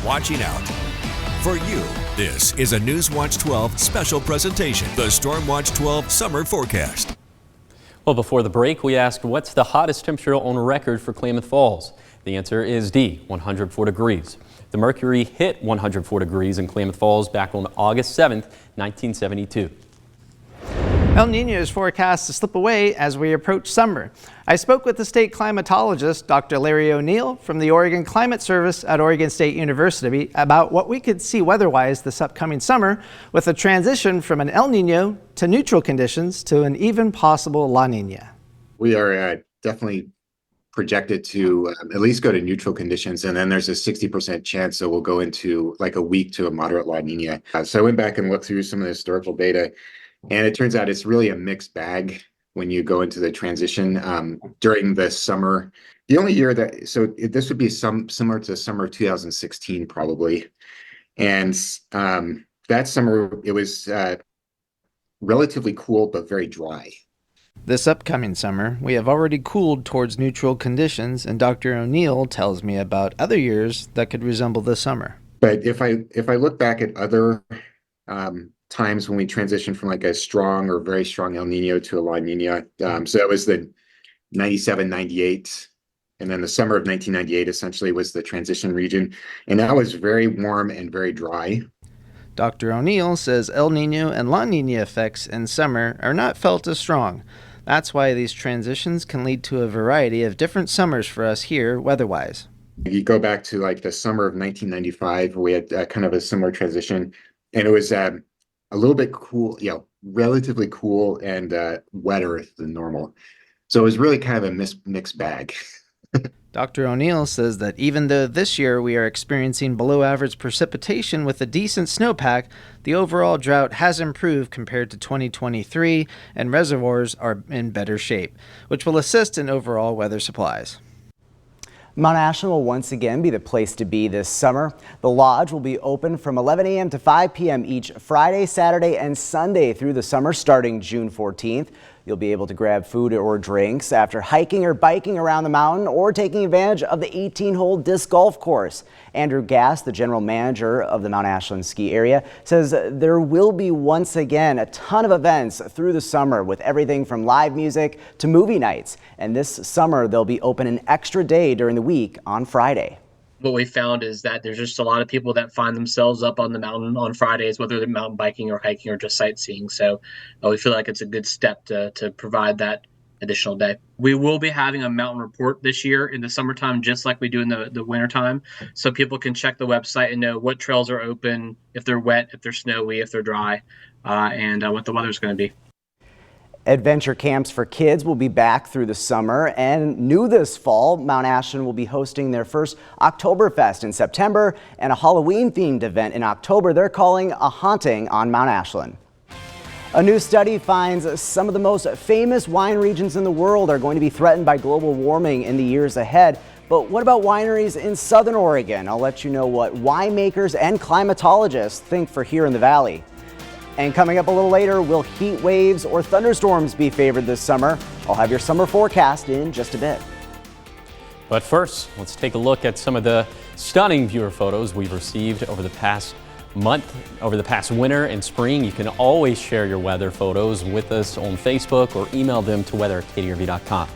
watching out. For you, this is a Newswatch 12 special presentation, the StormWatch 12 Summer Forecast. Well, before the break, we asked what's the hottest temperature on record for Klamath Falls. The answer is D, 104 degrees. The mercury hit 104 degrees in Klamath Falls back on August 7th, 1972. El Nino is forecast to slip away as we approach summer. I spoke with the state climatologist, Dr. Larry O'Neill from the Oregon Climate Service at Oregon State University about what we could see weather-wise this upcoming summer with a transition from an El Nino to neutral conditions to an even possible La Nina. We are definitely projected to at least go to neutral conditions, and then there's a 60% chance that we'll go into like a weak to a moderate La Nina. So I went back and looked through some of the historical data, and it turns out it's really a mixed bag when you go into the transition during the summer. The only year that, this would be similar to summer of 2016 probably. And that summer, it was relatively cool, but very dry. This upcoming summer, we have already cooled towards neutral conditions, and Dr. O'Neill tells me about other years that could resemble this summer. But if I look back at other times when we transitioned from like a strong or very strong El Nino to a La Nina. So that was the 97, 98. And then the summer of 1998 essentially was the transition region. And that was very warm and very dry. Dr. O'Neill says El Nino and La Nina effects in summer are not felt as strong. That's why these transitions can lead to a variety of different summers for us here weather-wise. You go back to like the summer of 1995, we had kind of a similar transition, and it was a little bit cool, relatively cool and wetter than normal. So it was really kind of a mixed bag. Dr. O'Neill says that even though this year we are experiencing below average precipitation with a decent snowpack, the overall drought has improved compared to 2023 and reservoirs are in better shape, which will assist in overall weather supplies. Mount Ashland will once again be the place to be this summer. The lodge will be open from 11 a.m. to 5 p.m. each Friday, Saturday, and Sunday through the summer starting June 14th. You'll be able to grab food or drinks after hiking or biking around the mountain or taking advantage of the 18-hole disc golf course. Andrew Gass, the general manager of the Mount Ashland ski area, says there will be once again a ton of events through the summer with everything from live music to movie nights. And this summer they'll be open an extra day during the week on Friday. What we found is that there's just a lot of people that find themselves up on the mountain on Fridays, whether they're mountain biking or hiking or just sightseeing. So we feel like it's a good step to provide that additional day. We will be having a mountain report this year in the summertime, just like we do in the wintertime. So people can check the website and know what trails are open, if they're wet, if they're snowy, if they're dry, and what the weather's going to be. Adventure camps for kids will be back through the summer, and new this fall, Mount Ashland will be hosting their first Oktoberfest in September and a Halloween-themed event in October they're calling A Haunting on Mount Ashland. A new study finds some of the most famous wine regions in the world are going to be threatened by global warming in the years ahead. But what about wineries in Southern Oregon? I'll let you know what winemakers and climatologists think for here in the Valley. And coming up a little later, will heat waves or thunderstorms be favored this summer? I'll have your summer forecast in just a bit. But first, let's take a look at some of the stunning viewer photos we've received over the past winter and spring. You can always share your weather photos with us on Facebook or email them to weather@ktrv.com.